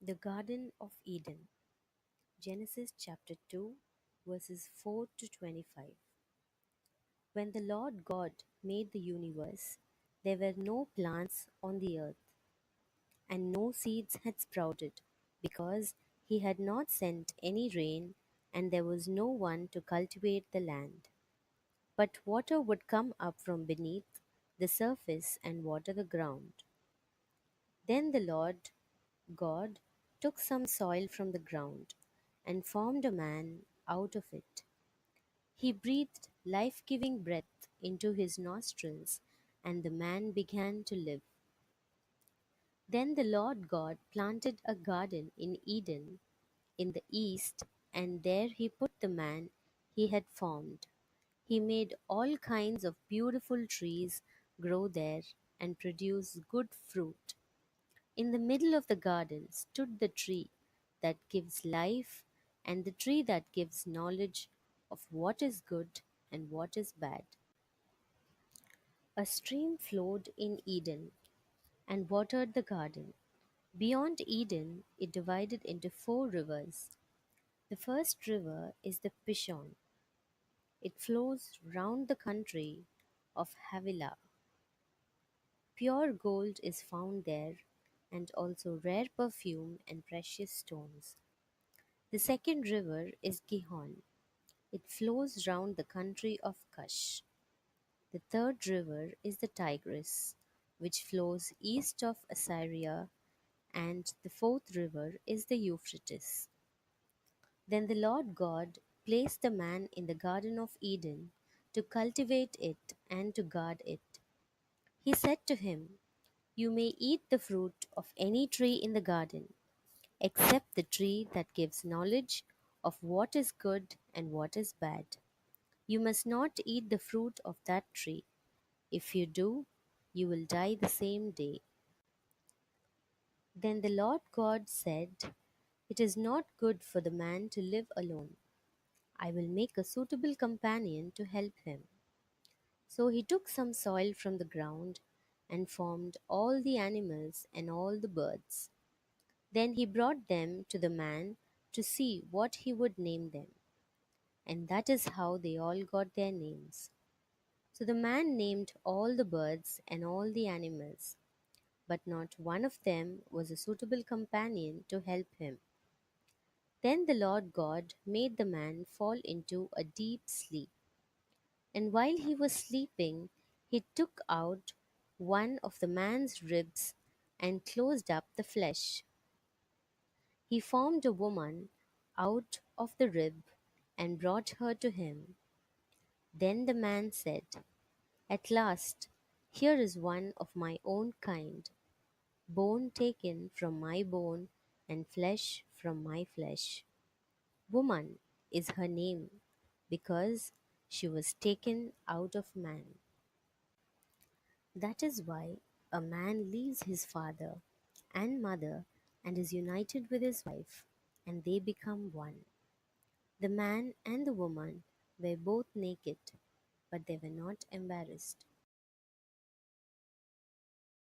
The Garden of Eden, Genesis chapter 2, verses 4 to 25. When the Lord God made the universe, there were no plants on the earth, and no seeds had sprouted, because he had not sent any rain, and there was no one to cultivate the land. But water would come up from beneath the surface and water the ground. Then the Lord God took some soil from the ground and formed a man out of it. He breathed life giving breath into his nostrils, and the man began to live. Then the Lord God planted a garden in Eden in the east, and there he put the man he had formed. He made all kinds of beautiful trees grow there and produce good fruit. In the middle of the garden stood the tree that gives life and the tree that gives knowledge of what is good and what is bad. A stream flowed in Eden and watered the garden. Beyond Eden, it divided into four rivers. The first river is the Pishon. It flows round the country of Havilah. Pure gold is found there, and also rare perfume and precious stones. The second river is Gihon. It flows round the country of Cush. The third river is the Tigris, which flows east of Assyria, and the fourth river is the Euphrates. Then the Lord God placed the man in the Garden of Eden to cultivate it and to guard it. He said to him, "You may eat the fruit of any tree in the garden, except the tree that gives knowledge of what is good and what is bad. You must not eat the fruit of that tree. If you do, you will die the same day." Then the Lord God said, "It is not good for the man to live alone. I will make a suitable companion to help him." So he took some soil from the ground and formed all the animals and all the birds. Then he brought them to the man to see what he would name them. And that is how they all got their names. So the man named all the birds and all the animals, but not one of them was a suitable companion to help him. Then the Lord God made the man fall into a deep sleep. And while he was sleeping, he took out one of the man's ribs and closed up the flesh. He formed a woman out of the rib and brought her to him. Then the man said, "At last, here is one of my own kind, bone taken from my bone and flesh from my flesh. Woman is her name, because she was taken out of man." That is why a man leaves his father and mother and is united with his wife, and they become one. The man and the woman were both naked, but they were not embarrassed.